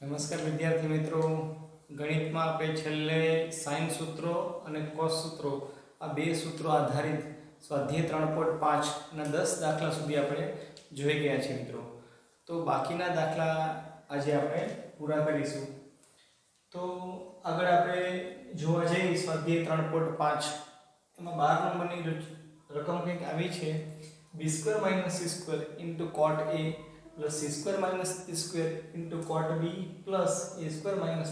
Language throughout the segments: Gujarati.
નમસ્કાર વિદ્યાર્થી મિત્રો, ગણિતમાં આપણે છેલ્લે સાઇન સૂત્રો અને કોસ સૂત્રો આ બે સૂત્રો આધારિત સ્વાધ્યાય 3.5 ના 10 દાખલા સુધી આપણે જોઈ ગયા છે મિત્રો. તો બાકીના દાખલા આજે આપણે પૂરા કરીશું. તો આગળ આપણે જોવા જઈએ સ્વાધ્યાય 3.5 એમાં 12 નંબરની રકમ કંઈક આવી છે b² - c² cot a plus c² minus d² into cot b plus a² -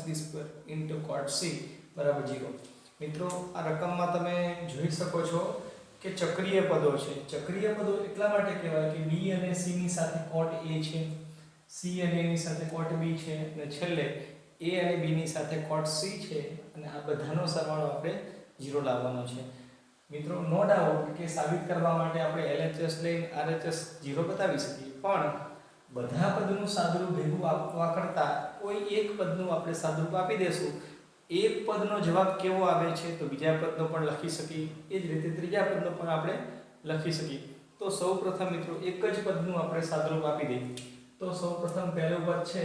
b² into cot c બરાબર 0. મિત્રો આ રકમમાં તમે જોઈ શકો છો કે ચક્રીય પદો છે. ચક્રીય પદો એટલા માટે કહેવાય કે b અને c ની સાથે cot a છે, c અને a ની સાથે cot b છે અને છેલ્લે a અને b ની સાથે cot c છે અને આ બધાનો સરવાળો આપણે 0 લાવવાનો છે. મિત્રો નો ડાઉટ કે સાબિત કરવા માટે આપણે LHS લઈને RHS 0 બતાવી શકીએ, પણ બધા પદનું સાદુરૂપ ભેગું આપવા કરતાં કોઈ એક પદનું આપણે સાદુરૂપ આપી દેશું. એક પદનો જવાબ કેવો આવે છે તો બીજા પદનો પણ લખી શકીએ, એ જ રીતે ત્રીજા પદનો પણ આપણે લખી શકીએ. તો સૌપ્રથમ મિત્રો એક જ પદનું આપણે સાદુરૂપ આપી દઈએ. તો સૌપ્રથમ પહેલું પદ છે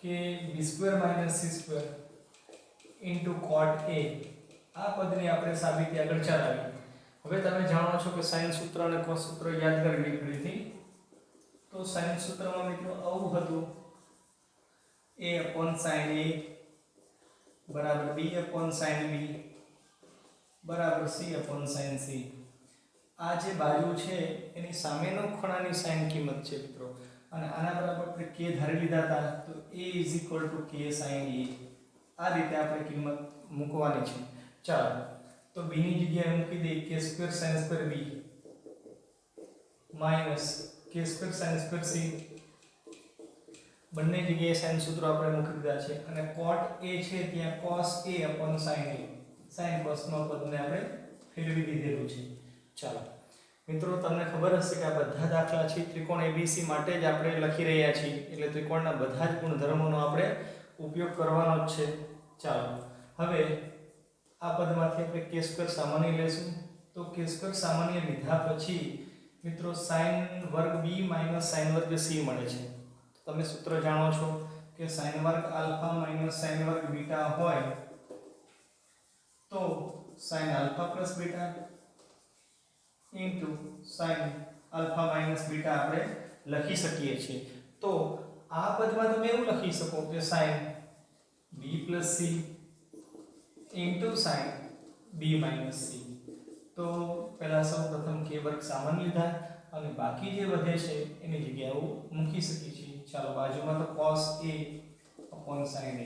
કે b² - c² cot a. આ પદની આપણે સાબિતી આગળ ચલાવીએ. હવે તમે જાણો છો કે સાઇન સૂત્ર અને કોસ સૂત્ર યાદ કરી લીધી. તો સાઇન સૂત્રમાં મિત્રો આવું હતું a/sin a બરાબર b/sin b બરાબર c/sin c. આ જે બાજુ છે એની સામેનો ખૂણાની સાઇન કિંમત છે મિત્રો, અને આના બરાબર આપણે k ધારી લીધા હતા. તો a = k sin a. આ રીતે આપણે કિંમત મૂકવાની છે. ચાલો તો b ની જગ્યાએ મૂકી દઈએ k² sin² b minus k² sin² c. બંને જગ્યાએ સાઇન સૂત્રો આપણે મૂકી દીધા છે અને cot a છે ત્યાં cos a/sin a. sin cos નો પદને આપણે ફેરવી દીધેલું છે. ચાલો મિત્રો તમને ખબર હશે કે આ બધા દાખલા છે ત્રિકોણ ABC માટે જ આપણે લખી રહ્યા છીએ, એટલે ત્રિકોણના બધા જ ગુણધર્મોનો આપણે ઉપયોગ કરવાનો જ છે. ચાલો હવે આ પદમાંથી આપણે k² સામાન્ય લેશું. તો k² સામાન્ય લીધા પછી મિત્રો sin વર્ગ b - sin વર્ગ c મળે છે. તમે સૂત્ર જાણો છો કે sin વર્ગ આલ્ફા - sin વર્ગ બીટા હોય તો sin alpha plus beta sin alpha - beta આપણે લખી શકીએ છીએ. તો આ પદમાં તમે એવું લખી શકો કે sin b + c sin b - c. તો પહેલા સૌપ્રથમ k વર્ગ સામાન્ય લીધા અને બાકી જે વધે છે એની જગ્યાએ મૂકી શકીએ છીએ. ચાલો બાજુમાં તો cos a/sin a.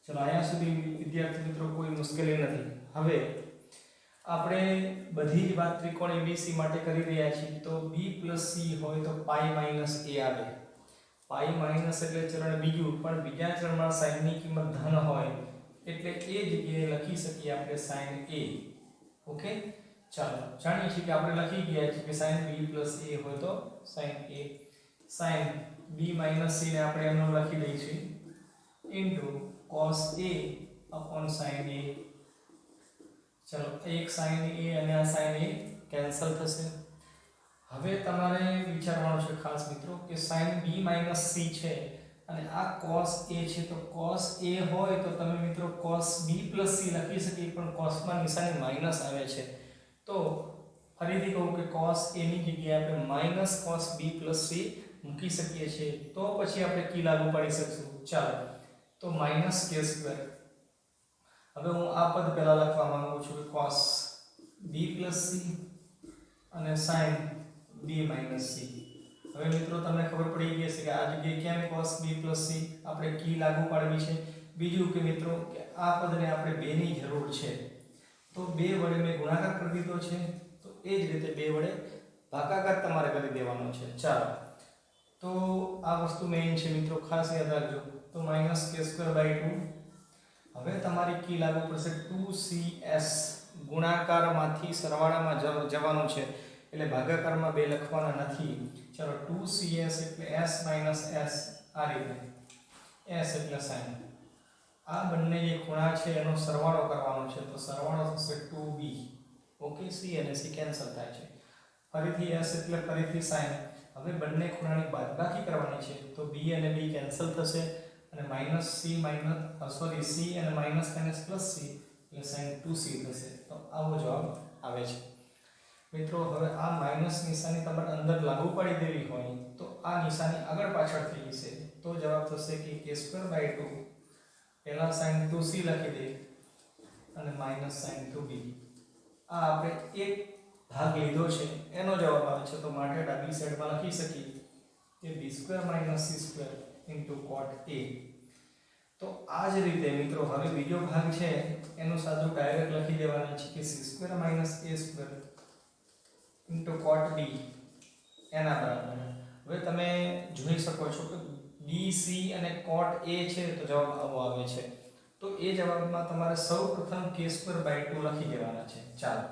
ચલો અહીંયા સુધી વિદ્યાર્થી મિત્રો કોઈ મુશ્કેલી નથી. હવે આપણે બધી જ વાત ત્રિકોણ ABC માટે કરી રહ્યા છીએ. તો b + c હોય તો π - a આવે. π માઈનસ એટલે ચરણ બીજું, પણ બીજા ચરણમાં sin ની કિંમત ધન હોય એટલે એ જગ્યાએ લખી શકીએ આપણે sin a. ઓકે, ચાલો જાણીએ છીએ કે આપણે લખી ગયા છે કે sin b + a હોય તો sin a. sin b - c ને આપણે એમનો લખી દઈએ છીએ cos a/sin a. ચલો એક sin a અને આ sin a કેન્સલ થશે. હવે તમારે વિચારવાનું છે ખાસ મિત્રો કે sin b - c છે અને આ cos a છે. તો cos a હોય તો તમે મિત્રો cos b + c લખી શકીએ, પણ cos માં નિશાની માઈનસ આવે છે. તો ફરીથી કહું કે cos a ની જગ્યાએ આપણે -cos b + c મૂકી શકીએ છીએ. તો પછી આપણે કી લાગુ પાડી શકશું. ચાલો તો -k². હવે હું આ પદ પહેલા લખવા માંગુ છું કે cos b + c અને sin b - c. હવે મિત્રો તમને ખબર પડી ગઈ હશે કે આ જગ્યાએ કેમ cos b + c આપણે કી લાગુ પાડવી છે. બીજું કે મિત્રો કે આ પદને આપણે 2 ની જરૂર છે. તો 2 વડે મેં ગુણાકાર કરી દીધો છે, તો એ જ રીતે 2 વડે ભાગાકાર તમારે કરી દેવાનો છે. ચાલો તો આ વસ્તુ મેઇન છે મિત્રો, ખાસ યાદ રાખજો. તો -k²/2. હવે તમારી કી લાગુ પડશે 2cs. ગુણાકારમાંથી સરવાળામાં જવાનું છે એટલે ભાગાકારમાં 2 લખવાના નથી. ચલો 2cs એટલે s - s. આ રીતે s એટલે sin. આ બંને જે ખૂણા છે એનો સરવાળો કરવાનો છે. તો સરવાળો થશે 2b. ઓકે, c અને c કેન્સલ થાય છે. ફરીથી s એટલે ફરીથી sin. હવે બંને ખૂણાની બાદબાકી કરવાની છે તો b અને b કેન્સલ થશે અને c અને માઇનસ પ્લસ c એટલે sin 2c થશે. તો આવો જવાબ આવે છે. મિત્રો હવે આ માઇનસ નિશાની તમારે અંદર લાગુ પાડી દેવી હોય તો આ નિશાની આગળ પાછળ થઈ જશે તો જવાબ થશે કે k²/2 પહેલા sin 2c લખી દે અને માઇનસ sin 2b. આ આપણે એક ભાગ લીધો છે એનો જવાબ આવે છે તો માટે ડાબી સાઈડમાં લખી શકીએ કે b² - c² cot a. તો આ જ રીતે મિત્રો હવે બીજો ભાગ છે એનું સાદું ડાયરેક્ટ લખી દેવાનું છે કે c² - a² cot b એના બરાબર. હવે તમે જોઈ શકો છો કે b c અને cot a છે તો જવાબ આવો આવે છે. તો એ જવાબમાં તમારે સૌપ્રથમ k²/2 લખી દેવાના છે. ચાલો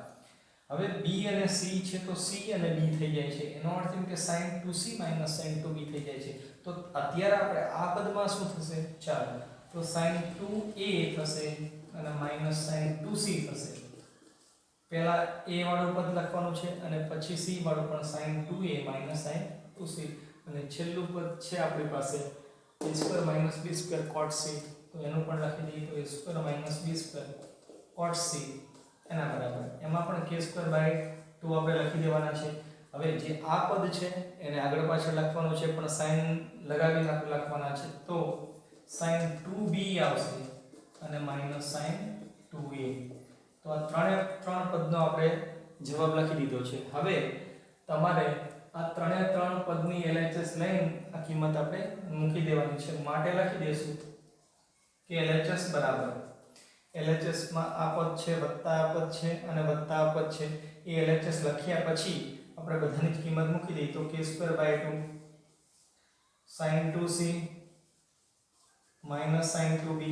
હવે b અને c છે તો c અને b થઈ જાય છે એનો અર્થ એમ કે sin 2c - sin 2b થઈ જાય છે. તો અત્યારે આપણે આ પદમાં શું થશે? ચાલો તો sin 2a થશે અને માઈનસ sin 2c થશે. પહેલા a વાળું પદ લખવાનું છે અને પછી c વાળું પણ sin 2a - sin 2c અને છેલ્લું પદ છે આપણી પાસે a² - b² cot c. તો એનું પણ લખી દઈએ તો a² - b² cot c એના બરાબર. એમાં પણ k²/2 આપણે લખી દેવાના છે. હવે જે આ પદ છે એને આગળ પાછળ લખવાનું છે પણ સાઇન લગાવીને આપણે લખવાના છે તો sin 2b આવશે અને માઈનસ sin 2a. તો આ ત્રણ પદનો આપણે જવાબ લખી દીધો છે. હવે તમારે આ ત્રણ પદની LHS લઈને આ કિંમત આપણે મૂકી દેવાની છે. માટે લખી દેશું કે LHS બરાબર LHS માં આ પદ છે વત્તા આ પદ છે અને વત્તા આ પદ છે. એ LHS લખ્યા પછી આપણે બધાની જ કિંમત મૂકી દઈએ તો k²/2 sin 2c - sin 2b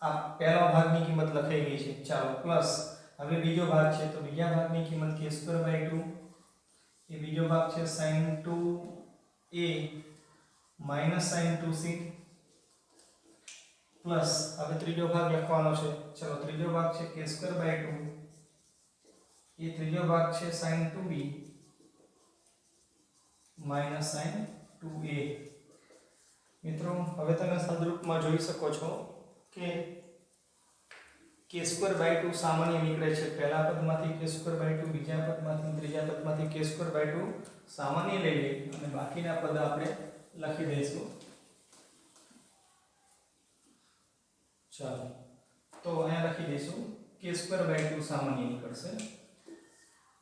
આ પહેલા ભાગની કિંમત લખાઈ ગઈ છે. ચાલો પ્લસ હવે બીજો ભાગ છે તો બીજા ભાગની કિંમત k²/2 એ બીજો ભાગ છે sin 2a - sin 2c plus હવે ત્રીજો ભાગ લખવાનો છે. ચલો ત્રીજો ભાગ છે k²/2 એ ત્રીજો ભાગ છે sin 2b - sin 2a. મિત્રો હવે તમે સાદુરૂપમાં જોઈ શકો છો કે k²/2 સામાન્ય નીકળે છે. પહેલા પદમાંથી k²/2 બીજા પદમાંથી ત્રીજા પદમાંથી k²/2 સામાન્ય લઈ લઈએ અને બાકીના પદ આપણે લખી દઈશું. ચાલો તો અહીંયા લખી દઈશું k²/2 સામાન્ય નીકળશે.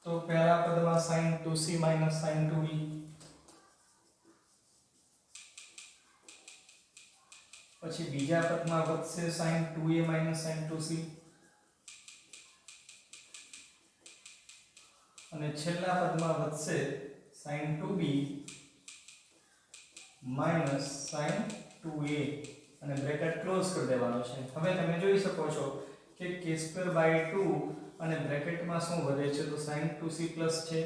તો પહેલા પદમાં sin 2c - sin 2b પછી બીજા પદમાં વધશે sin 2a - sin 2c અને છેલ્લા પદમાં વધશે sin 2b - sin 2a અને બ્રેકેટ ક્લોઝ કરી દેવાનો છે. હવે તમે જોઈ શકો છો કે k²/2 અને બ્રેકેટમાં શું વધે છે તો sin 2c પ્લસ છે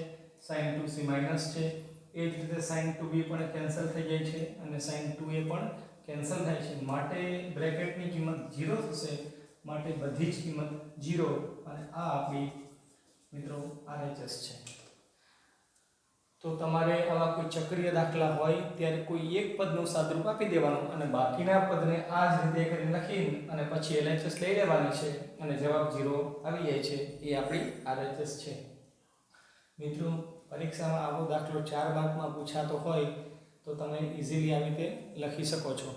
sin 2c માઈનસ છે. એ જ રીતે sin 2b પણ કેન્સલ થઈ જાય છે અને sin 2a પણ કેન્સલ થાય છે. માટે બ્રેકેટની કિંમત 0 થશે. માટે બધી જ કિંમત 0 અને આ આપણી મિત્રો RHS છે. તો તમારે આવા કોઈ ચક્રીય દાખલા હોય ત્યારે કોઈ એક પદનું સાદુરૂપ આપી દેવાનું અને બાકીના પદને આ જ રીતે કરીને લખીને અને પછી LHS લઈ લેવાની છે અને જવાબ 0 આવી જાય છે. એ આપણી RHS છે. મિત્રો પરીક્ષામાં આવો દાખલો 4 માર્કમાં પૂછાતો હોય તો તમે ઈઝીલી આવી રીતે લખી શકો છો.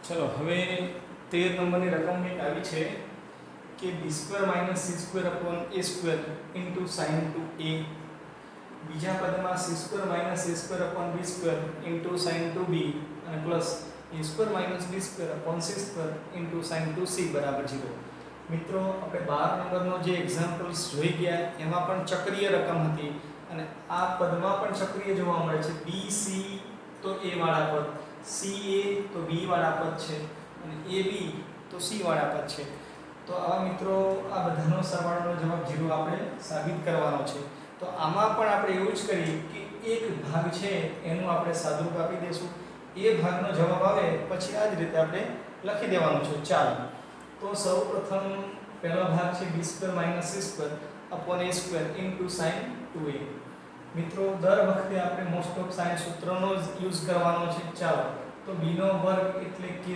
ચલો હવે 13 નંબરની રકમ કંઈક આવી છે કે b² - c² a² sin 2a. બીજા પદમાં c² - a² b² sin 2b અને plus a² - b² sin 2c બરાબર 0. મિત્રો આપણે 12 નંબરનો જે એક્ઝામ્પલ્સ જોઈ ગયા એમાં પણ ચક્રીય રકમ હતી અને આ પદમાં પણ ચક્રીય જોવા મળે છે. b c તો a વાળા પદ, ca તો b વાળા પદ છે અને ab તો c વાળા પદ છે. તો આવા મિત્રો આ બધાનો સરવાળાનો જવાબ 0 આપણે સાબિત કરવાનો છે. તો આમાં પણ આપણે એવું જ કરીએ કે એક ભાગ છે એનું આપણે સાદુરૂપ આપી દઈશું. એ ભાગનો જવાબ આવે પછી આ જ રીતે આપણે લખી દેવાનું છે. ચાલો તો સૌપ્રથમ પહેલો ભાગ છે b² - c² a² into sin 2a. મિત્રો દર વખતે આપણે મોસ્ટ ઓફ સાઇન સૂત્રનો જ યુઝ કરવાનો છે. ચાલો તો b નો વર્ગ એટલે k²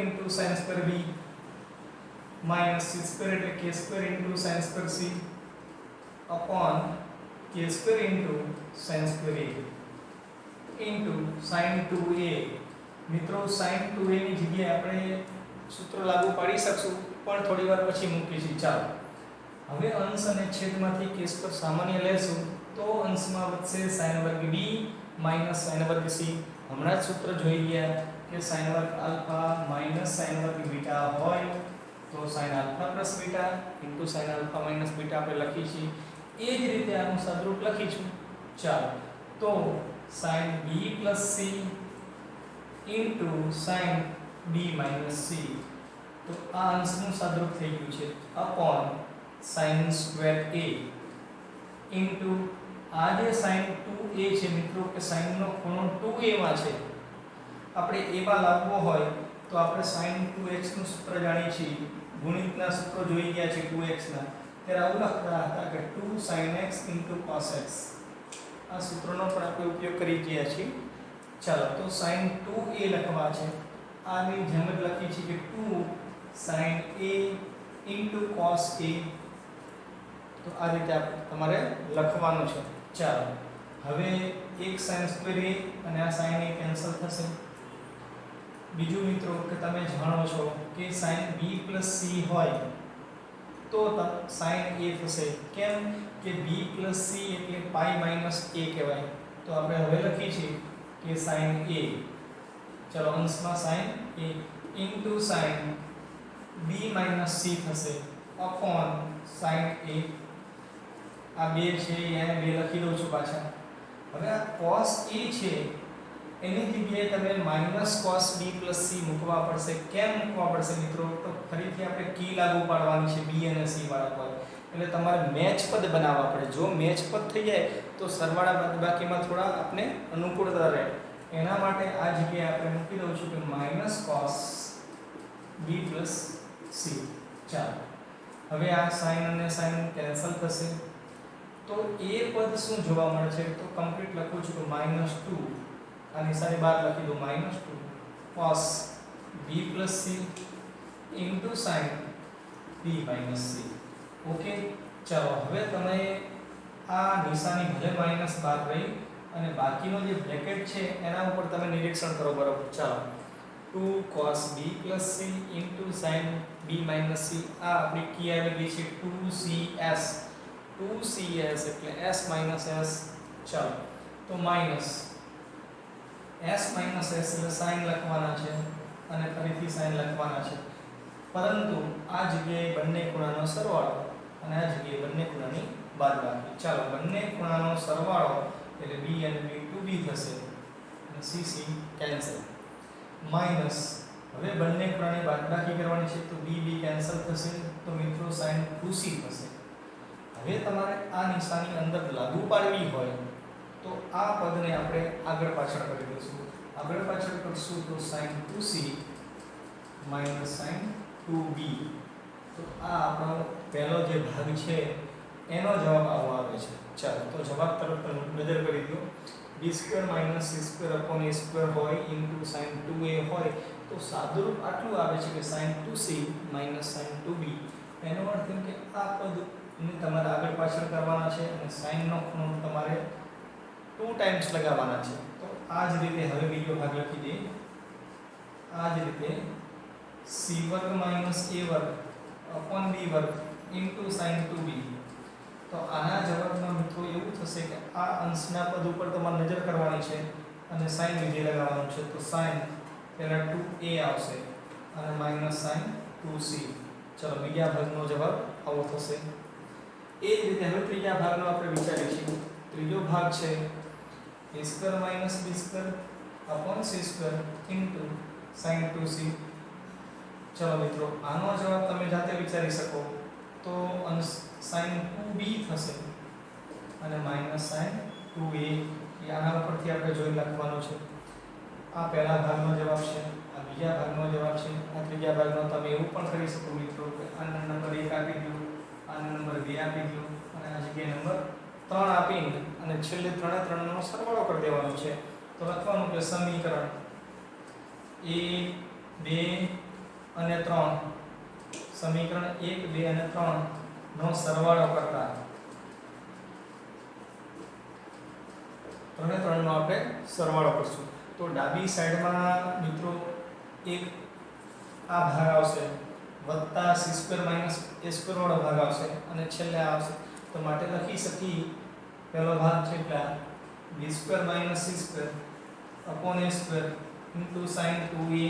into sin² b minus c² એટલે k² into sin² c upon k² into sin² a into sin 2a. મિત્રો sin 2a ની જગ્યાએ આપણે સૂત્ર લાગુ પાડી શકશું પણ થોડી વાર પછી મૂકીશું. ચાલો હવે અંશ અને છેદમાંથી k² સામાન્ય લેશું તો અંશમાં વધશે sin વર્ગ b માઈનસ sin વર્ગ c. હમણાં જ સૂત્ર જોઈ ગયા કે sin વર્ગ આલ્ફા માઈનસ sin વર્ગ બીટા હોય તો sin alpha plus beta into sin alpha minus beta આપણે લખીશું. એ જ રીતે આનું સાદુરૂપ લખીશું. ચાલો તો sin b plus c into sin b minus c. તો આ અંશનું સાદુરૂપ થઈ ગયું છે અપોન sin² a ઇન્ટુ આ જે sin 2a છે મિત્રો કે sin નો ખૂણો 2a માં છે, આપણે a માં લાવવો હોય તો આપણે sin 2x નું સૂત્ર જાણીએ છીએ, ગુણિતના સૂત્રો જોઈ ગયા છે 2x ના. ત્યારે આવું લખતા હતા કે 2 sin x cos x. આ સૂત્રનો પણ આપણે ઉપયોગ કરી ગયા છીએ. ચાલો તો sin 2a લખવા છે, આની જેમ જ લખી છે કે 2 sin a cos a. તો આ રીતે તમારે લખવાનું છે. ચાલો હવે એક sin² a અને આ sin a કેન્સલ થશે. બીજું મિત્રો કે તમે જાણો છો કે sin b + c હોય તો sin a થશે. કેમ કે b + c એટલે π - a કહેવાય. તો આપણે હવે લખી છે કે sin a, ચલો અંશમાં sin a into sin b - c થશે અપોન sin a. આ બે છે અહીંયા બે લખી દઉં છું પાછા. હવે આ cos a છે એની જગ્યાએ તમે -cos b + c મૂકવા પડશે. કેમ મૂકવા પડશે મિત્રો? તો ફરીથી આપણે કી લાગુ પાડવાની છે b અને c વાળા પર. એટલે તમારે મેચ પદ બનાવવા પડે. જો મેચ પદ થઈ જાય તો સરવાળા બાદબાકીમાં થોડા આપણે અનુકૂળતા રહે. એના માટે આ જગ્યાએ આપણે મૂકી દઉં છું કે -cos b + c. ચાલો હવે આ sin અને sin કેન્સલ થશે તો એ પદ શું જોવા મળે છે? તો કમ્પ્લીટ લખું છું કે -2 આની સામે બહાર લખી દો -2 cos b + c sin b - c. Okay ચાલો હવે તમે આ નિશાની ભલે માઈનસ બહાર રહી અને બાકીનો જે બ્રેકેટ છે એના ઉપર તમે નિરીક્ષણ કરો. બરાબર. ચાલો 2 cos b + c sin b - c. આ આપણી કી આવી ગઈ છે 2cs. 2cs એટલે s - s. ચાલો તો માઈનસ s - s એટલે sin લખવાના છે અને ફરીથી sin લખવાના છે, પરંતુ આ જગ્યાએ બંને ખૂણાનો સરવાળો અને આ જગ્યાએ બંને ખૂણાની બાદબાકી. ચાલો બંને ખૂણાનો સરવાળો એટલે b અને b 2b થશે અને c કેન્સલ. માઈનસ હવે બંને ખૂણાની બાદબાકી કરવાની છે તો b કેન્સલ થશે તો મિત્રો sin 2c થશે. હવે તમારે આ નિશાની અંદર લાગુ પાડવી હોય તો આ પદને આપણે આગળ પાછળ કરી દઈશું. આગળ પાછળ કરશું તો sin 2c sin 2b. તો આ આપણો પહેલો જે ભાગ છે એનો જવાબ આવો આવે છે. ચાલો તો જવાબ તરફ નજર કરી દો. b² - c² a² હોય ઇન્ટુ sin 2a હોય તો સાદુરૂપ આટલું આવે છે કે sin 2c sin 2b. એનો અર્થ એમ કે આ પદને તમારે આગળ પાછળ કરવાના છે અને sin નો ખૂણો તમારે 2 ટાઈમ્સ લગાવવાના છે. તો આ જ રીતે હવે બીજો ભાગ લખી દઈએ. આ જ રીતે c² - a² b² sin 2b. તો આના જવાબમાં મિત્રો એવું થશે કે આ અંશના પદ ઉપર તમારે નજર કરવાની છે અને sin વિધેય લગાવવાનું છે. તો sin પહેલા 2a આવશે અને sin 2c. ચલો બીજા ભાગનો જવાબ આવો થશે. એ જ રીતે હવે ત્રીજા ભાગનો આપણે વિચારીશું. ત્રીજો ભાગ છે a² - b² c² sin 2c. ચલો મિત્રો આનો જવાબ તમે જાતે વિચારી શકો તો અંશ sin 2b થશે અને sin 2a. આના ઉપરથી આપણે જોઈ લખવાનું છે. આ પહેલા ભાગનો જવાબ છે. આ બીજા ભાગનો જવાબ છે. આ ત્રીજા ભાગનો તમે એવું પણ કરી શકો મિત્રો કે આનો નંબર 1 આપી દો, આનો નંબર 2 આપી દો અને આ જગ્યાએ નંબર 3 આપીને અને છેલ્લે 3 નો સરવાળો કરી દેવાનો છે. તો લખવાનું કે સમીકરણ 1 2 અને 3, સમીકરણ 1 2 અને 3 નો સરવાળો કરતા 3 નો આપણે સરવાળો કરશું. તો ડાબી સાઈડમાં મિત્રો એક આ ભાગ આવશે વત્તા c² a² વાળો ભાગ આવશે અને છેલ્લે આ આવશે. તો માટે લખી શકી પહેલો ભાગ છે એટલે b² c² a² sin 2a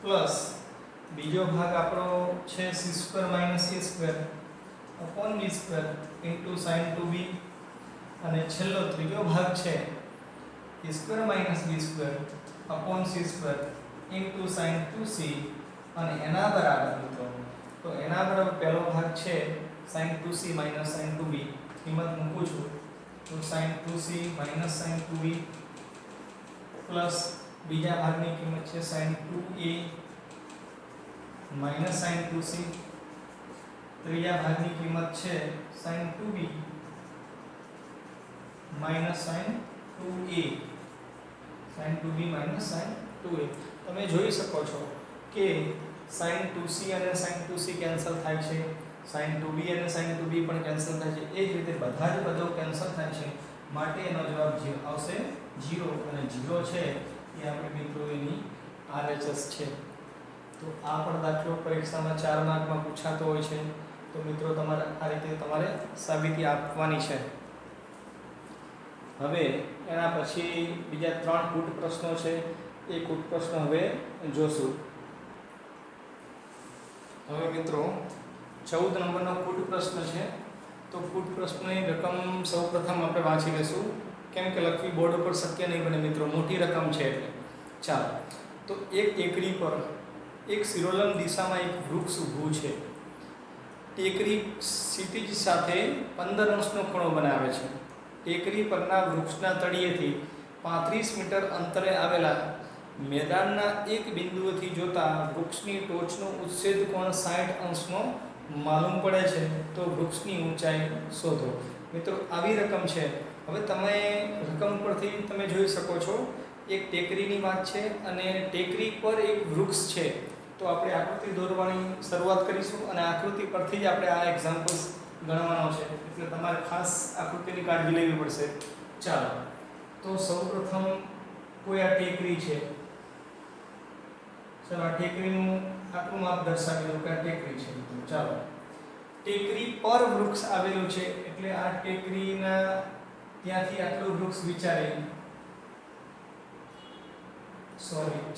plus બીજો ભાગ આપણો છે c² a² b² sin 2b અને છેલ્લો ત્રીજો ભાગ છે a² b² c² sin 2c અને એના બરાબર મિત્રો. તો એના બરાબર પહેલો ભાગ છે sin 2c sin 2b કિંમત મૂકું છું. તો sin 2c sin 2b plus બીજા ભાગની કિંમત છે sin 2a sin 2c, ત્રીજા ભાગની કિંમત છે sin 2b sin 2a sin 2b sin 2a. તમે જોઈ શકો છો કે sin 2c અને sin 2c કેન્સલ થાય છે, sin 2b અને sin 2b પણ કેન્સલ થાય છે. એ જ રીતે બધા જ પદો કેન્સલ થાય છે માટે એનો જવાબ જે આવશે 0 અને 0 છે એ આપણે મિત્રો એની RHS છે. તો આ પણ દાખલો પરીક્ષામાં 4 માર્કમાં પૂછાતો હોય છે. તો મિત્રો તમારે આ રીતે તમારે સાબિતી આપવાની છે. હવે એના પછી બીજા 3 કૂટ પ્રશ્નો છે. એ કૂટ પ્રશ્નો હવે જોશું. હવે મિત્રો 14 નંબરનો કૂટ પ્રશ્ન છે. તો કૂટ પ્રશ્નની રકમ સૌપ્રથમ આપણે વાંચી લેશું, કેમ કે લખવી બોર્ડ ઉપર શક્ય નહીં બને મિત્રો, મોટી રકમ છે એટલે. ચાલો, તો એક ટેકરી પર એક શિરોલંબ દિશામાં એક વૃક્ષ ઊભું છે. ટેકરી ક્ષિતિજ સાથે 15 અંશનો ખૂણો બનાવે છે. ટેકરી પરના વૃક્ષના તળિયેથી 35 મીટર અંતરે આવેલા મેદાનના એક બિંદુએથી જોતા વૃક્ષની ટોચનો ઉચ્છેદ કોણ 60 અંશનો માલુમ પડે છે. તો વૃક્ષની ઊંચાઈ શોધો. મિત્રો આવી રકમ છે. હવે તમે રકમ પરથી તમે જોઈ શકો છો એક ટેકરીની વાત છે અને ટેકરી પર એક વૃક્ષ છે. તો આપણે આકૃતિ દોરવાની શરૂઆત કરીશું અને આકૃતિ પરથી જ આપણે આ એક્ઝામ્પલ્સ ગણવાનો છે. એટલે તમારે ખાસ આકૃતિની કાળજી લેવી પડશે. ચાલો, તો સૌપ્રથમ કોઈ આ ટેકરી છે. ચાલો, આ ટેકરીનું આટલું માપ દર્શાવી દો કે આ ટેકરી છે. ચાલો, ટેકરી પર વૃક્ષ આવેલું છે એટલે આ ટેકરીના ત્યાંથી આટલું વૃક્ષ વિચારે.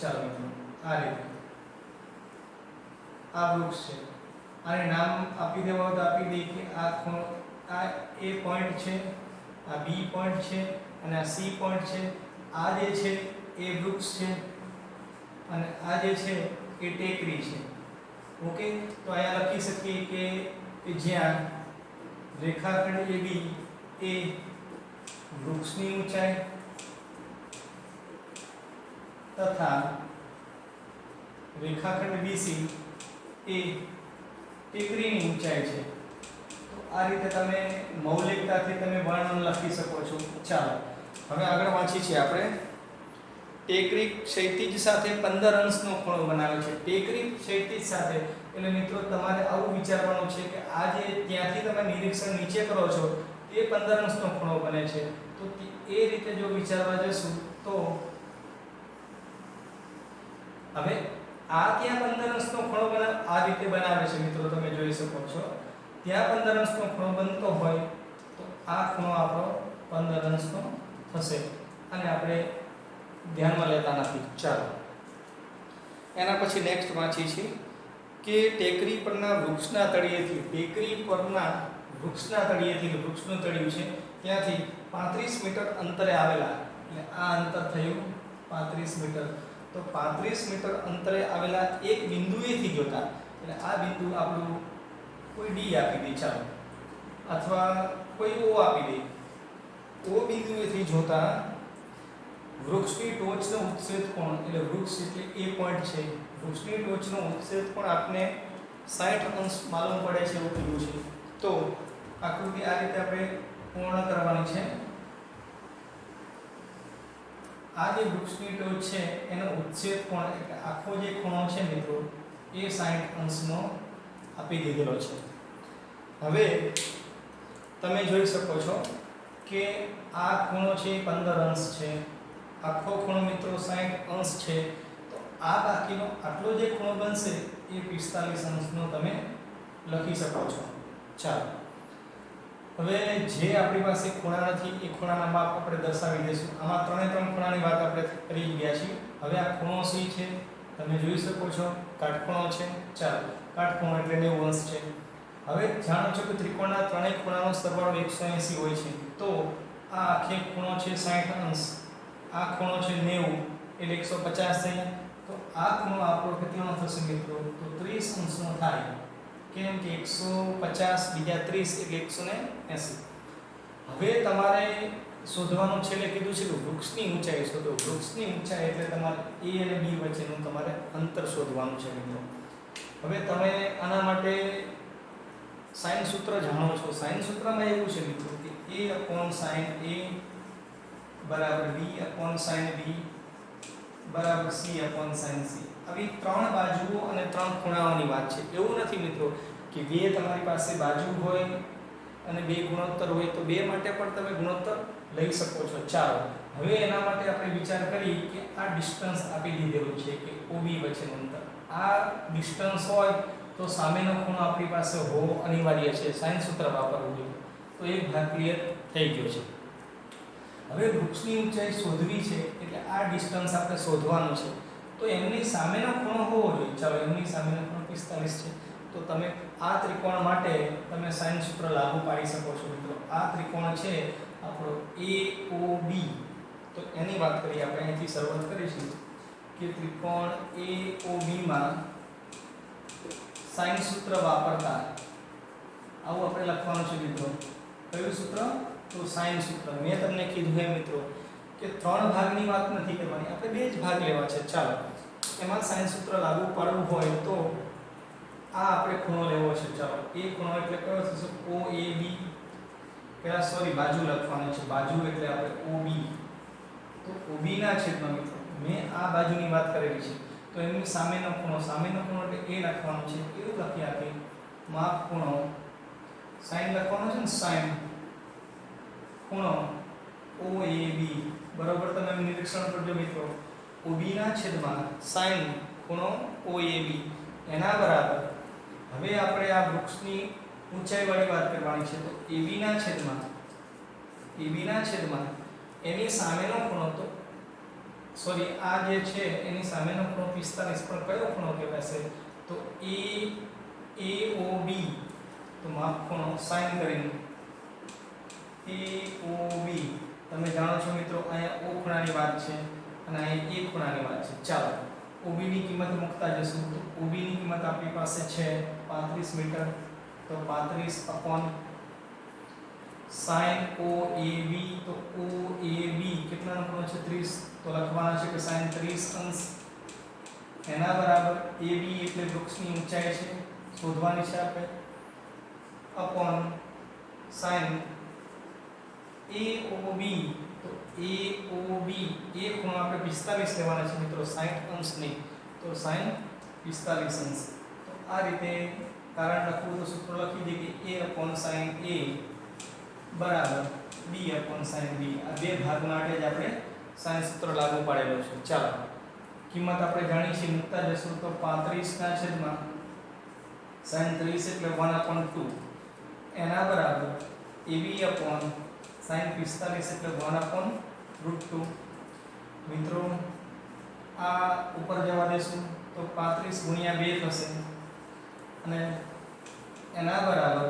ચાલો મિત્રો, આ રીતે આ વૃક્ષ છે. આને નામ આપી દેવા તો આપી દઈએ કે આ A પોઈન્ટ છે, આ B પોઈન્ટ છે અને આ C પોઈન્ટ છે. આ જે છે એ વૃક્ષ છે અને આ જે છે એ ટેકરી છે. ઓકે, તો અહીંયા લખી શકીએ કે જ્યાં રેખાખંડ AB એ વૃક્ષની ઊંચાઈ તથા રેખાખંડ BC એ ટેકરીની ઊંચાઈ છે. તો આ રીતે તમે મૌલિકતાથી તમે વર્ણન લખી શકો છો. ચાલો, હવે આગળ વાંચી છે આપણે. ટેકરી ક્ષૈતિજ સાથે 15 અંશનો ખૂણો બનાવે છે. ટેકરી ક્ષૈતિજ સાથે એટલે મિત્રો તમારે આવું વિચારવાનું છે કે આ જે ત્યાંથી તમે નિરીક્ષણ નીચે કરો છો તે 15 અંશનો ખૂણો બને છે. તો એ રીતે જો વિચારવા જશું તો હવે આ ત્યાં 15 અંશનો ખૂણો આ રીતે બનાવે છે. મિત્રો તમે જોઈ શકો છો ત્યાં 15 અંશનો ખૂણો બનતો હોય તો આ ખૂણો આપણો 15 અંશનો થશે અને આપણે ધ્યાનમાં લેતા નથી. ચાલો, એના પછી નેક્સ્ટ વાંચી છે કે ટેકરી પરના વૃક્ષના તળિયેથી વૃક્ષનું તળિયું છે ત્યાંથી 35 મીટર અંતરે આવેલા, એટલે આ અંતર થયું 35 મીટર. તો 35 મીટર અંતરે આવેલા એક બિંદુએથી જોતા, એટલે આ બિંદુ આપણું કોઈ D આપી દે ચાલો, અથવા કોઈ O આપી દે. O બિંદુએથી જોતા વૃક્ષની ટોચનો ઉચ્છેદ કોણ, એટલે વૃક્ષ એટલે એ પોઈન્ટ છે, વૃક્ષની ટોચનો ઉચ્છેદ કોણ આપને 60 અંશ માલુમ પડે છે એવું કીધું છે. તો આકૃતિ આ રીતે આપણે પૂર્ણ કરવાની છે. આ જે વૃક્ષની ટોચ છે એનો ઉચ્છેદ કોણ એટલે આખો જે ખૂણો છે મિત્રો એ 60 અંશનો આપી દીધેલો છે. હવે તમે જોઈ શકો છો કે આ ખૂણો છે 15 અંશ છે, આખો ખૂણો મિત્રો 60 અંશ છે. તો આ બાકીનો આટલો જે ખૂણો બનશે એ 45 અંશનો તમે લખી શકો છો. ચાલો હવે જે આપણી પાસે ખૂણા નથી એ ખૂણાના માપ આપણે દર્શાવી દઈશું. આમાં ત્રણે ત્રણ ખૂણાની વાત આપણે કરી ગયા છીએ. હવે આ ખૂણો C છે, તમે જોઈ શકો છો કાટખૂણો છે. ચાલો કાટખૂણો એટલે 90 અંશ છે. હવે જાણો છો કે ત્રિકોણના ત્રણેય ખૂણાનો સરવાળો 180 હોય છે. તો આ આખે ખૂણો છે 60 અંશ, આ ખૂણો છે 90 એટલે 150 થયા. તો આ ખૂણો આપણો કેટલાનો થશે મિત્રો? તો 30 અંશનો થાય. કેમ કે 150 બીજા 30 એટલે 180. હવે તમારે શોધવાનું છેલ્લે કીધું છે કે વૃક્ષની ઊંચાઈ શોધો. વૃક્ષની ઊંચાઈ એટલે તમારે A અને B વચ્ચેનું તમારે અંતર શોધવાનું છે મિત્રો. હવે તમે આના માટે સાઇન સૂત્ર જાણો છો. સાઇન સૂત્રમાં એવું છે મિત્રો કે A/sin A બરાબર B/sin B બરાબર C/sin C. આવી ત્રણ બાજુઓ અને ત્રણ ખૂણાઓની વાત છે. એવું નથી મિત્રો કે બે તમારી પાસે બાજુ હોય અને બે ગુણોત્તર હોય તો બે માટે પણ તમે ગુણોત્તર લઈ શકો છો. ચાલો હવે એના માટે આપણે વિચાર કરી કે આ ડિસ્ટન્સ આપી દીધેલું છે કે OB વચ્ચેનું અંતર. આ ડિસ્ટન્સ હોય તો સામેનો ખૂણો આપણી પાસે હોવો અનિવાર્ય છે. સાઇન સૂત્ર વાપરવું જોઈએ. તો એક ભાગ ક્લિયર થઈ ગયો છે. હવે વૃક્ષની ઊંચાઈ શોધવી છે એટલે આ ડિસ્ટન્સ આપણે શોધવાનું છે. તો એમની સામેનો ખૂણો હોવો જોઈએ. ચાલો એમની સામેનો ખૂણો 45 છે. તો તમે આ ત્રિકોણ માટે તમે સાઇન સૂત્ર લાગુ પાડી શકો છો મિત્રો. આ ત્રિકોણ છે આપણો AOB. તો એની વાત કરીએ આપણે અહીંથી શરૂઆત કરીશું કે ત્રિકોણ AOB માં સાઇન સૂત્ર વાપરતા આવું આપણે લખવાનું છે મિત્રો. કયું સૂત્ર? તો સાઇન સૂત્ર. મેં તમને કીધું એમ મિત્રો કે ત્રણ ભાગની વાત નથી કરવાની, આપણે બે જ ભાગ લેવા છે. ચાલો એમાં સાઇન સૂત્ર લાગુ પાડવું હોય તો આ આપણે ખૂણો લેવો છે. ચાલો એ ખૂણો એટલે કયો થશે? OAB. પેલા સોરી બાજુ લખવાનું છે. બાજુ એટલે આપણે OB. તો OB ના છેદમાં મિત્રો મેં આ બાજુની વાત કરેલી છે. તો એની સામેનો ખૂણો એટલે A લખવાનું છે. એવું લખી આપી માપ ખૂણો સાઇન લખવાનો છે ને, સાઇન ખૂણો OAB બરોબર. તમે નિરીક્ષણ કરજો મિત્રો. OB ના છેદમાં સાઇન ખૂણો OAB એના બરાબર. હવે આપણે આ વૃક્ષની ઊંચાઈ વાળી વાત કરવાની છે. તો AB ના છેદમાં એની સામેનો ખૂણો તો સોરી આ જે છે એની સામેનો ખૂણો 45 પણ કયો ખૂણો કહેવાશે? તો AOB. તો માપ ખૂણો સાઇન કરીને AOB. તમે જાણો છો મિત્રો અહીંયા O ખૂણાની વાત છે અને અહીંયા A ખૂણાની વાત છે. ચાલો OB ની કિંમત મૂકતા જશું. તો OB ની કિંમત આપણી પાસે છે 35 મીટર. તો 35 sin OAB. તો OAB કેટલાનો ખૂણો છે? 30. તો લખવાના છે કે sin 30 અંશ એના બરાબર AB એટલે વૃક્ષની ઊંચાઈ છે શોધવાની છે આપણે અપોન sin AOB. તો AOB એ ખૂણો આપણે 45 લેવાના છે મિત્રો, 60 અંશ નહીં. તો sin 45 અંશ. તો આ રીતે કારણ લખવું તો સૂત્ર લખી દે કે A/sin A બરાબર B/sin B. આ બે ભાગ માટે જ આપણે સાઇન સૂત્ર લાગુ પાડેલો છે. ચાલો કિંમત આપણે જાણી છે મૂકતા જશું. તો 35 ના છેદમાં sin 30 એટલે 1/2 એના બરાબર AB/sin 45 એટલે 1/√2. મિત્રો આ ઉપર જવા દેશું તો 35 ગુણ્યા 2 થશે અને એના બરાબર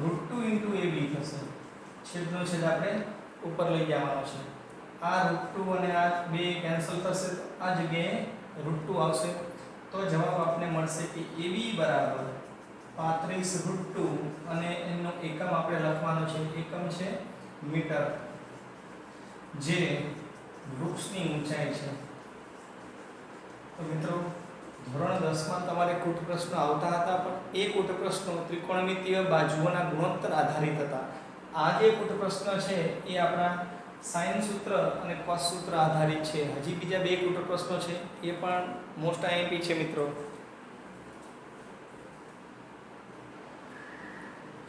√2 * AB થશે. છેદનો છેદ આપણે ઉપર લઈ જવાનો છે. આ √2 અને આ 2 કેન્સલ થશે તો આ જગ્યાએ √2 આવશે. તો જવાબ આપને મળશે કે AB બરાબર 35√2 અને એનો એકમ આપણે લખવાનો છે. એકમ છે મીટર, જે વૃક્ષની ઊંચાઈ છે. તો મિત્રો ધોરણ 10 માં તમારે કુટ પ્રશ્નો આવતા હતા, પણ એ કુટ પ્રશ્નો ત્રિકોણમિતીય બાજુઓના ગુણોત્તર આધારિત હતા. આ જે કુટ પ્રશ્ન છે એ આપણા સાઇન સૂત્ર અને કોસ સૂત્ર આધારિત છે. હજી બીજા બે કુટ પ્રશ્નો છે, એ પણ મોસ્ટ આઈએમપી છે મિત્રો.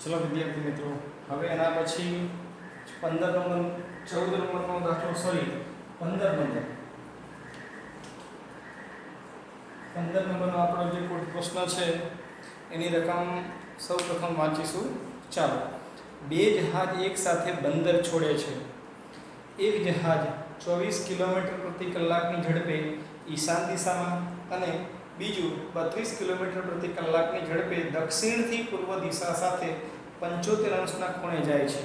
ચલો વિદ્યાર્થી મિત્રો, હવે એના પછી 15 નંબર 14 નંબરનો દાખલો, સોરી 15 નંબર 15 નંબરનો આપણો જે કુટ પ્રશ્ન છે એની રકમ સૌ પ્રથમ વાંચીશું. ચાલો. બે જહાજ એક સાથે બંદર છોડે છે. એક જહાજ 24 કિલોમીટર પ્રતિ કલાકની ઝડપે ઈશાન દિશામાં અને બીજું 32 કિલોમીટર પ્રતિ કલાકની ઝડપે દક્ષિણથી પૂર્વ દિશા સાથે 75 અંશના ખૂણે જાય છે.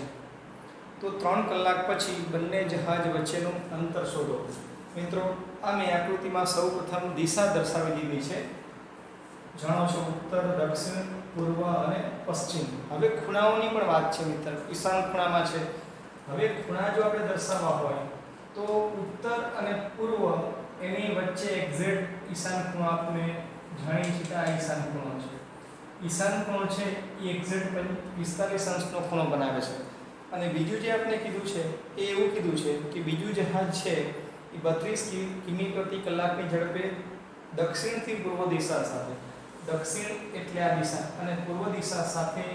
તો 3 કલાક પછી બંને જહાજ વચ્ચેનું અંતર શોધો. મિત્રો, આ મેં આકૃતિમાં સૌપ્રથમ દિશા દર્શાવી દીધી છે. જાણો છો, ઉત્તર, દક્ષિણ, પૂર્વ અને પશ્ચિમ. હવે ખૂણાઓની પણ વાત છે મિત્ર. ઈશાન ખૂણામાં છે. હવે ખૂણા જો આપણે દર્શાવવા હોય તો ઉત્તર અને પૂર્વ એની વચ્ચે એક્ઝેક્ટ ઈશાન ખૂણો આપણે જાણીએ છીએ કે આ ઈશાન ખૂણો છે. ઈશાન ખૂણો છે એ એક્ઝેક્ટ 45 અંશનો ખૂણો બનાવે છે. અને બીજું જે આપણે કીધું છે એ એવું કીધું છે કે બીજું જહાજ છે એ 32 કિમી પ્રતિ કલાકની ઝડપે દક્ષિણથી પૂર્વ દિશા સાથે, દક્ષિણ એટલે આ દિશા અને પૂર્વ દિશા સાથે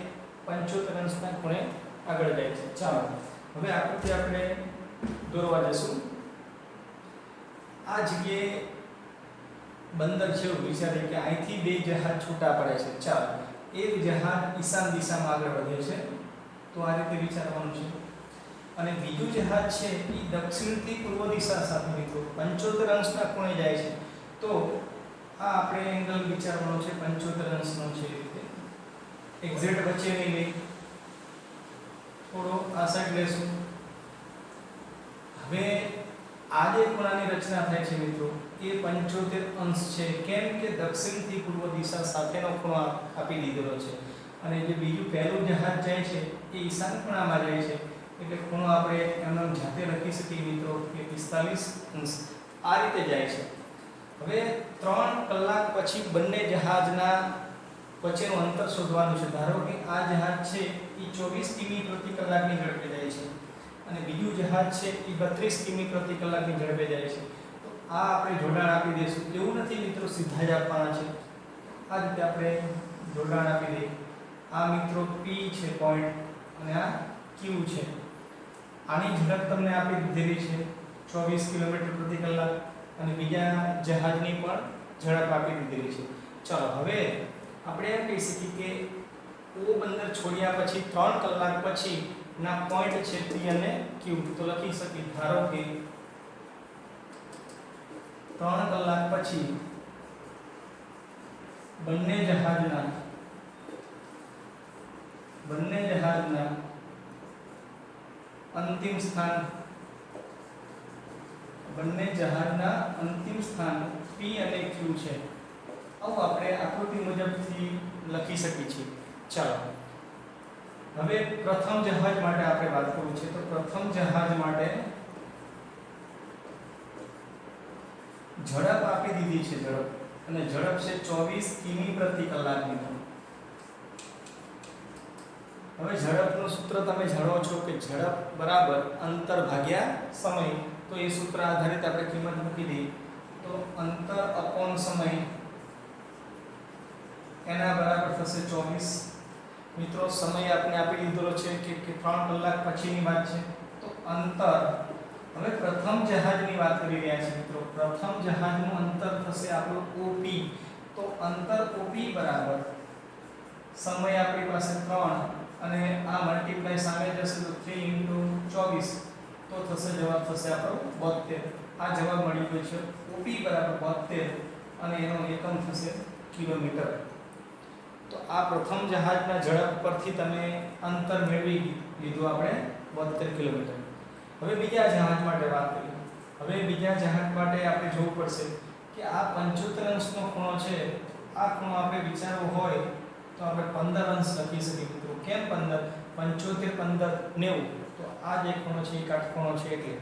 75 અંશના ખૂણે આગળ જાય છે. ચાલો હવે આકૃતિ આપણે દોરવા જશું. આ જગ્યાએ બંદર છે એવું વિચારીએ કે અહીંથી બે જહાજ છૂટા પડે છે. ચાલો, એક જહાજ ઈશાન દિશામાં આગળ વધે છે, તો આ રીતે વિચારવાનું છે. અને બીજું જહાજ છે એ દક્ષિણથી પૂર્વ દિશા સાથે મિત્રો 75 અંશના ખૂણે જાય છે. તો આ આપણે એંગલ વિચારવાનો છે 75 અંશનો છે. એ રીતે એક્ઝેક્ટ વચ્ચે નહીં લઈ, થોડો આ સાઈડ લેશું. હવે આ જે ખૂણાની રચના થાય છે મિત્રો એ 75 અંશ છે. કેમ કે દક્ષિણથી પૂર્વ દિશા સાથેનો ખૂણો આપી દીધેલો છે. અને જે બીજું પહેલું જહાજ જાય છે એ ઈશાન ખૂણામાં જાય છે, એટલે ખૂણો આપણે એમનો જાતે લખી શકીએ મિત્રો કે 45 અંશ. આ રીતે જાય છે. હવે 3 કલાક પછી બંને જહાજના વચ્ચેનું અંતર શોધવાનું છે. ધારો કે આ જહાજ છે એ 24 કિમી પ્રતિ કલાકની ઝડપે જાય છે અને બીજું જહાજ છે એ 32 કિમી પ્રતિ કલાકની ઝડપે જાય છે. તો આ આપણે જોડાણ આપી દઈશું. એવું નથી મિત્રો સીધા જ આપવાના છે. આ રીતે આપણે જોડાણ આપી દઈએ. આ મિત્રો P છે પોઈન્ટ અને આ Q છે. આની ઝડપ તમને આપી દીધેલી છે 24 કિલોમીટર પ્રતિ કલાક અને બીજા જહાજની પણ ઝડપ આપી દીધેલી છે. ચાલો હવે આપણે એમ કહી શકીએ કે O બંદર છોડ્યા પછી 3 કલાક પછી ના પોઈન્ટ છે P અને Q. તો લખી શકીએ, ધારો કે 3 કલાક પછી બંને જહાજના અંતિમ સ્થાન P અને Q છે. આવું આપણે આકૃતિ મુજબથી લખી શકીએ છીએ. ચાલો હવે પ્રથમ જહાજ માટે આપણે વાત કરવું છે. તો પ્રથમ જહાજ માટે ઝડપ આપી દીધી છે. ઝડપ અને ઝડપ છે 24 કિમી પ્રતિ કલાકની. હવે ઝડપનું સૂત્ર તમે જાણો છો કે ઝડપ બરાબર અંતર ભાગ્યા સમય. તો એ સૂત્ર આધારિત આપણે કિંમત મૂકી દઈએ. તો અંતર અપોન સમય એના બરાબર થશે 24. મિત્રો સમય આપણે આપી દીધેલો છે કે 3 કલાક પછીની વાત છે. તો અંતર, હવે પ્રથમ જહાજની વાત કરી રહ્યા છીએ મિત્રો. પ્રથમ જહાજનું અંતર થશે આપણું OP. તો અંતર OP બરાબર સમય આપણી પાસે 3 અને આ મલ્ટીપ્લાય સામે જશે તો 3 * 24 તો થશે જવાબ થશે આપણો 72. આ જવાબ મળી ગયો છે. OP બરાબર 72 અને એનો એકમ થશે કિલોમીટર. તો આ પ્રથમ જહાજના ઝડપ પરથી તમે અંતર મેળવી લીધું આપણે 72 કિલોમીટર. હવે બીજા જહાજ માટે વાત કરીએ. હવે બીજા જહાજ માટે આપણે જોવું પડશે કે આ 75 અંશનો ખૂણો છે. આ ખૂણો આપણે વિચારવો હોય તો આપણે 15 અંશ લખી શકીએ મિત્રો. કેમ 15? 75 15 90. તો આ જે ખૂણો છે એ કાટખૂણો છે એટલે.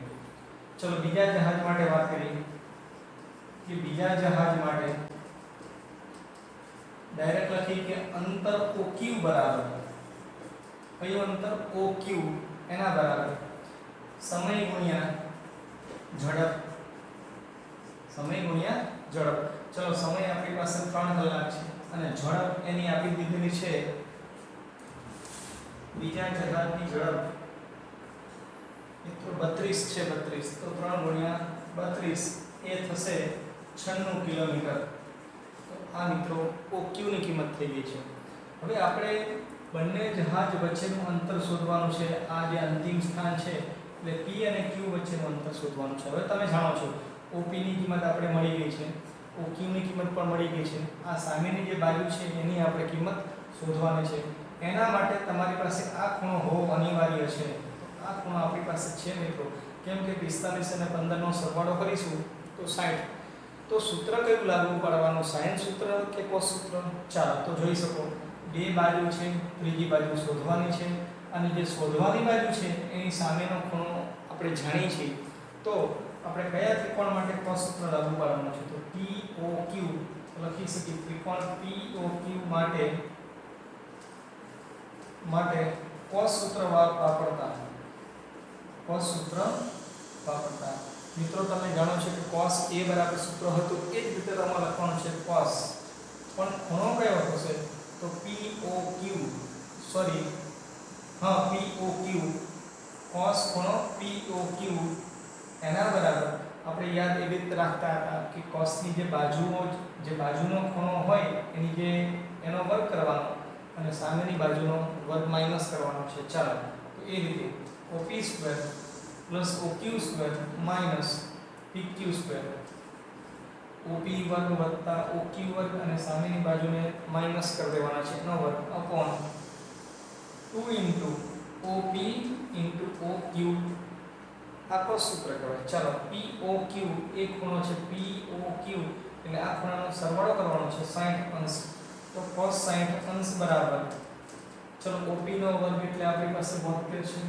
ચલો બીજા જહાજ માટે વાત કરીએ કે બીજા જહાજ માટે ડાયરેક્ટ લખી કે અંતર OQ બરાબર કયું અંતર OQ એના બરાબર સમય ગુણ્યા ઝડપ સમય ગુણ્યા ઝડપ ચલો સમય આપણી પાસે 3 કલાક છે અને ઝડપ એની આપી દીધેલી છે બીજા જહાજની ઝડપ એ તો 32 છે 32 તો 3 ગુણ્યા 32 એ થશે 96 કિલોમીટર તો આ મિત્રો OQ ની કિંમત થઈ ગઈ છે હવે આપણે બંને જહાજ વચ્ચેનું અંતર શોધવાનું છે આ જે અંતિમ સ્થાન છે એટલે P અને Q વચ્ચેનું અંતર શોધવાનું છે હવે તમે જાણો છો OP ની કિંમત આપણે મળી ગઈ છે OQ ની કિંમત પણ મળી ગઈ છે આ સામેની જે બાજુ છે એની આપણે કિંમત શોધવાની છે એના માટે તમારી પાસે આ ખૂણો હોવો અનિવાર્ય છે તો આ ખૂણો આપણી પાસે છે મિત્રો કેમ કે 45 અને 15 નો સરવાળો કરીશું તો 60 તો સૂત્ર કયું લાગુ પાડવાનું sin સૂત્ર કે cos સૂત્ર ચાલો તો જોઈ શકો બે બાજુ છે ત્રીજી બાજુ શોધવાની છે અને જે શોધવાની બાજુ છે એની સામેનો ખૂણો આપણે જાણીએ છીએ તો આપણે કયા ત્રિકોણ માટે cos સૂત્ર લાગુ પાડવાનું છે તો POQ લખી શકીએ ત્રિકોણ POQ માટે cos સૂત્ર વાપરતા મિત્રો તમે જાણો છો કે cos A બરાબર સૂત્ર હતું એ જ રીતે તમારે લખવાનું છે cos પણ ખૂણો કયો હશે તો POQ cos ખૂણો POQ એના બરાબર આપણે યાદ એવી રીતે રાખતા હતા કે cos ની જે બાજુનો ખૂણો હોય એનો વર્ગ કરવાનો અને સામેની બાજુનો વર્ગ માઈનસ કરવાનો છે ચાલો તો એ રીતે OP² + OQ² - PQ² OP વર્ગ વત્તા OQ વર્ગ અને સામેની બાજુને માઈનસ કરી દેવાના છે એનો વર્ગ અપોન 2 OP * OQ આ cos સૂત્ર કહેવાય ચાલો POQ એક ખૂણો છે POQ એટલે આ ખૂણાનો સરવાળો કરવાનો છે 60 અંશ તો cos 60 અંશ બરાબર ચલો OP નો વર્ગ એટલે આપણી પાસે 72 છે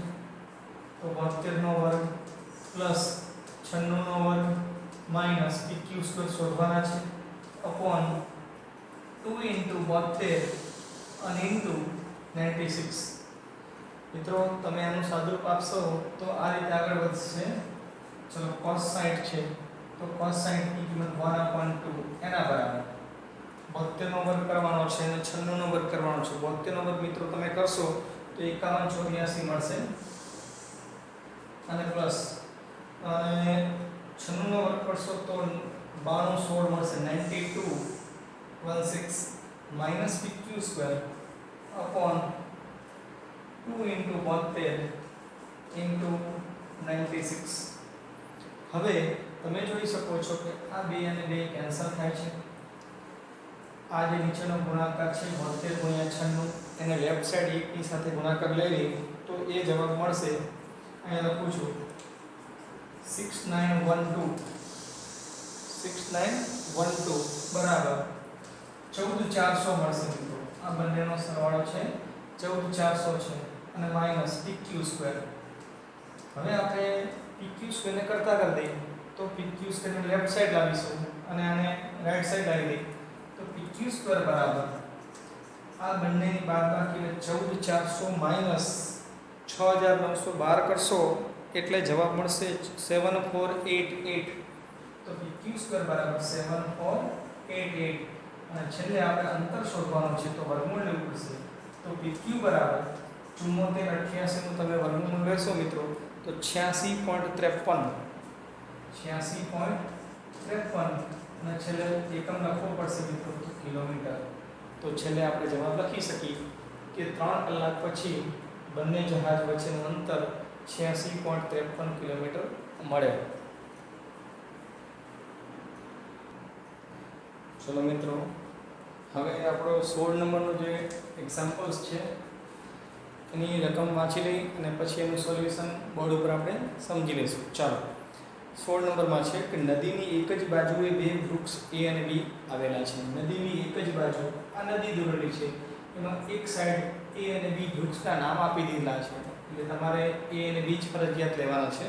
તો 72 નો વર્ગ પ્લસ 96 નો વર્ગ માઈનસ PQ² શોધવાના છે અપોન 2 * 72 અને * 96 મિત્રો તમે આનું સાદુરૂપ આપશો તો આ રીતે આગળ વધશે ચલો cos 60 છે તો cos 60 ની કિંમત 1/2 એના બરાબર 72 નો વર્ગ કરવાનો છે અને 96 નો વર્ગ કરવાનો છે 72 નો વર્ગ મિત્રો તમે કરશો તો 5184 મળશે અને પ્લસ અને 96 નો વર્ગ કરશો તો 92 16 મળશે 9216 માઈનસ PQ² અપોન 2 * 72 * 96 હવે તમે જોઈ શકો છો કે આ 2 અને 2 કેન્સલ થાય છે આ જે નીચેનો ગુણાકાર છે 72 * 96 એને લેફ્ટ સાઈડ 1 ની સાથે ગુણાકાર લઈ લઈએ તો એ જવાબ મળશે અહીંયા લખું છું 6912 બરાબર 14400 મળશે મિત્રો આ બંનેનો સરવાળો છે 14400 છે અને માઈનસ PQ² હવે આપણે PQ² ને કરતા કરી દઈએ તો PQ² ને લેફ્ટ સાઈડ લાવીશું અને આને રાઈટ સાઈડ લાવી દઈએ તો PQ² બરાબર આ બંનેની બાદબાકી 14400 માઈનસ 6912 કરશો એટલે જવાબ મળશે 7488 તો PQ² બરાબર 7488 અને છેલ્લે આપણે અંતર શોધવાનું છે તો વર્ગમૂળ લેવું પડશે તો PQ બરાબર 7488 નું તમે વર્ગમૂળ લેશો મિત્રો તો 86.53 અને છેલ્લે એકમ લખવો પડશે મિત્રો તો કિલોમીટર તો છેલ્લે આપણે જવાબ લખી શકીએ કે 3 કલાક પછી બંને જહાજ વચ્ચેનું અંતર 86.53 કિલોમીટર મળે ચલો મિત્રો હવે આપણો 16 નંબરનો જે એક્ઝામ્પલ્સ છે એની રકમ વાંચી લઈ અને પછી એનું સોલ્યુશન બોર્ડ ઉપર આપણે સમજી લઈશું ચાલો 16 નંબરમાં છે કે નદીની એક જ બાજુએ બે વૃક્ષ A અને B આવેલા છે નદીની એક જ બાજુ આ નદી દોરેલી છે એમાં એક સાઈડ A અને B વૃક્ષના નામ આપી દીધેલા છે એટલે તમારે A અને B જ ફરજિયાત લેવાના છે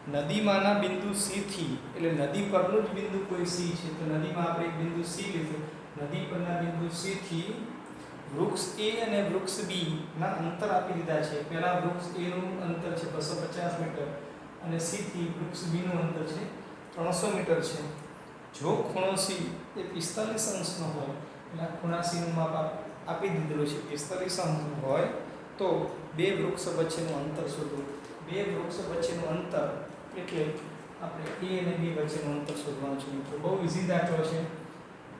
નદીમાંના બિંદુ C થી, એટલે નદી પરનું જ બિંદુ કોઈ C છે, તો નદીમાં આપણે એક બિંદુ C લીધું. નદી પરના બિંદુ C થી વૃક્ષ A અને વૃક્ષ B ના અંતર આપી દીધા છે. પહેલા વૃક્ષ A નું અંતર છે 250 મીટર અને C થી વૃક્ષ B નું અંતર છે 300 મીટર છે. જો ખૂણો C એ 45 અંશનો હોય, એટલે ખૂણા C નું માપ આપી દીધેલું છે 45 અંશનું હોય, તો બે વૃક્ષ વચ્ચેનું અંતર શોધો. બે વૃક્ષ વચ્ચેનું અંતર એટલે આપણે A અને B વચ્ચેનું અંતર શોધવાનું છે મિત્રો. બહુ ઈઝી દાખલો છે.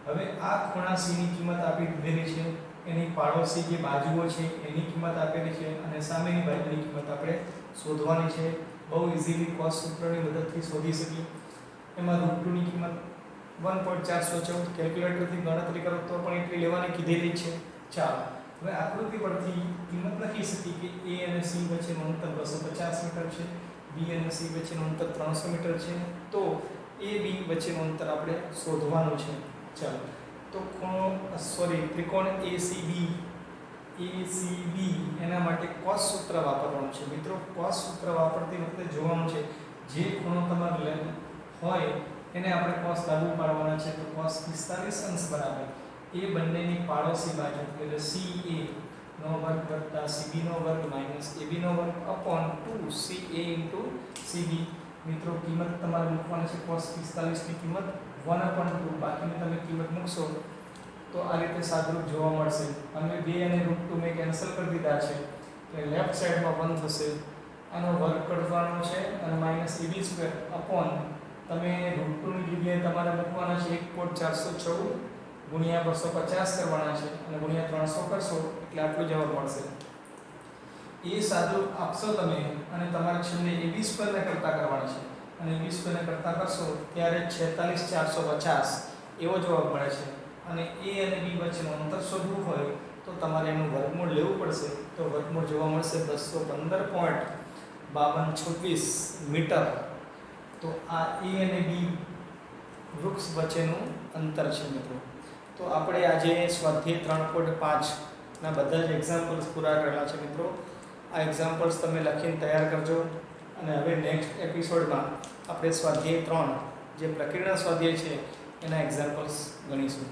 હવે આ ખૂણા C ની કિંમત આપી દીધેલી છે, એની પાડોશી જે બાજુઓ છે એની કિંમત આપેલી છે અને સામેની બાજુની કિંમત આપણે શોધવાની છે. બહુ ઈઝીલી cos સૂત્રની મદદથી શોધી શકીએ. એમાં √2 ની કિંમત 1.414 કેલ્ક્યુલેટરથી ગણતરી કરો તો પણ એટલી લેવાની કીધેલી છે. ચાલો હવે આકૃતિ પરથી કિંમત લખી શકીએ કે A અને C વચ્ચેનું અંતર 250 મીટર છે, B અને C વચ્ચેનું અંતર 300 મીટર છે. તો AB વચ્ચેનું અંતર આપણે શોધવાનું છે. ચાલો તો ત્રિકોણ ACB એના માટે cos સૂત્ર વાપરવાનું છે મિત્રો. cos સૂત્ર વાપરતી વખતે જોવાનું છે જે ખૂણો તમારે હોય એને આપણે cos લાગુ પાડવાના છે. તો cos 45 અંશ બરાબર એ બંનેની પાડોશી બાજુ એટલે CA નો વર્ગ વત્તા CB નો વર્ગ માઈનસ AB નો વર્ગ અપોન 2 CA CB. મિત્રો કિંમત તમારે મૂકવાની છે cos 45 ની કિંમત 1/2, બાકીની તમે કિંમત મૂકશો તો આ રીતે સાદુરૂપ જોવા મળશે. અને 2 અને √2 મેં કેન્સલ કરી દીધા છે એટલે લેફ્ટ સાઈડમાં 1 થશે. આનો વર્ગ કરવાનો છે અને માઈનસ AB² અપોન તમે √2 ની જગ્યાએ તમારે મૂકવાના છે 1.414 ગુણ્યા 250 કરવાના છે અને ગુણ્યા 300 કરશો એટલે આટલો જવાબ મળશે. એ સાદુરૂપ આપશો તમે અને તમારે છેલ્લે AB² ને કરતા કરવાના છે અને AB² ને કરતા કરશો ત્યારે 46450 એવો જવાબ મળે છે. અને A અને B વચ્ચેનું અંતર શોધવું હોય તો તમારે એનું વર્ગમૂળ લેવું પડશે. તો વર્ગમૂળ જોવા મળશે 215.5226 મીટર. તો આ A અને B વૃક્ષ વચ્ચેનું અંતર છે મિત્રો. તો આપણે આજે સ્વાધ્યાય 3.5 ના બધા જ એક્ઝામ્પલ્સ પૂરા કરેલા છે મિત્રો. આ એક્ઝામ્પલ્સ તમે લખીને તૈયાર કરજો અને હવે નેક્સ્ટ એપિસોડમાં આપણે સ્વાધ્યાય 3 જે પ્રકીર્ણ સ્વાધ્યાય છે એના એક્ઝામ્પલ્સ ગણીશું.